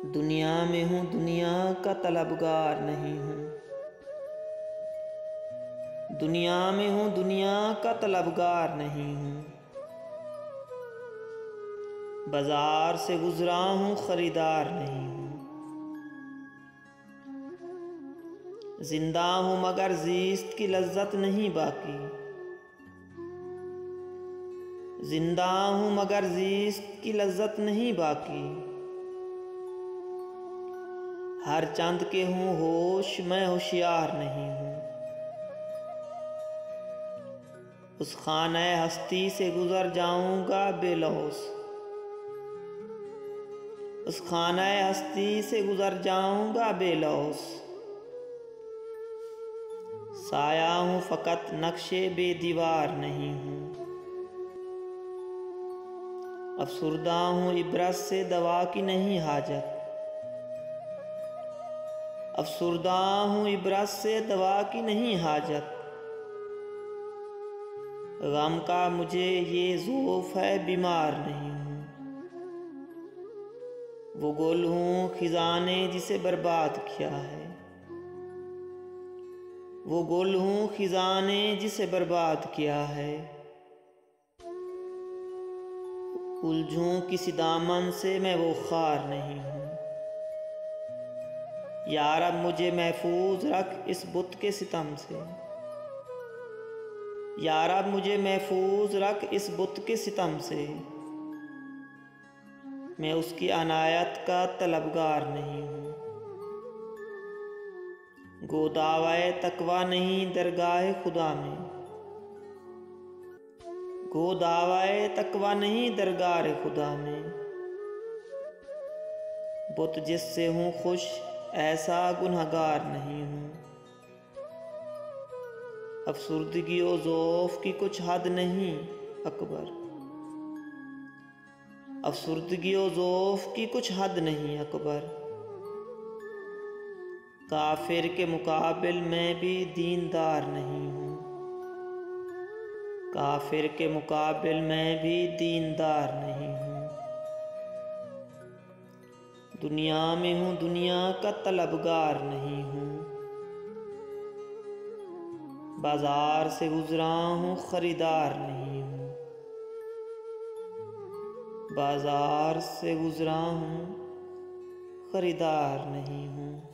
दुनिया में हूँ, दुनिया का तलबगार नहीं हूँ। दुनिया में हूँ, दुनिया का तलबगार नहीं हूँ। बाजार से गुजरा हूँ, खरीदार नहीं हूँ। जिंदा हूँ मगर ज़ीस्त की लज्जत नहीं बाकी। जिंदा हूँ मगर ज़ीस्त की लज्जत नहीं बाकी। हर चंद के हूँ होश, मैं होशियार नहीं हूँ। उस खाने हस्ती से गुजर जाऊंगा बेलौस। उस खाने हस्ती से गुजर जाऊंगा बेलौस। साया हूँ फ़कत नक्शे बेदीवार नहीं हूँ। अफसुर्दा हूँ इब्रत से दवा की नहीं हाजत। अफसुर्दा हूँ इब्रत से दवा की नहीं हाजत। गम का मुझे ये ज़ौफ़ है, बीमार नहीं हूँ। वो गुल हूँ खिज़ां ने जिसे बर्बाद किया है। वो गुल हूँ खिज़ां ने जिसे बर्बाद किया है। उलझूं किसी दामन से मैं वो ख़ार नहीं हूँ। या रब मुझे महफूज रख इस बुत के सितम से। या रब मुझे महफूज रख इस बुत के सितम से। मैं उसकी अनायत का तलबगार नहीं हूँ। गो दावाए तकवा नहीं दरगाह खुदा में। गो दावाए तकवा नहीं दरगाह खुदा में। बुत जिससे हूँ खुश ऐसा गुनहगार नहीं हूँ। अफसुर्दगी और ज़ौफ़ की कुछ हद नहीं अकबर। अफसुर्दगी और ज़ौफ़ की कुछ हद नहीं अकबर। काफिर के मुकाबिल मैं भी दीनदार नहीं हूँ। काफिर के मुकाबिल मैं भी दीनदार नहीं हूँ। दुनिया में हूँ, दुनिया का तलबगार नहीं हूँ। बाजार से गुजरा हूँ, खरीदार नहीं हूँ। बाजार से गुजरा हूँ, खरीदार नहीं हूँ।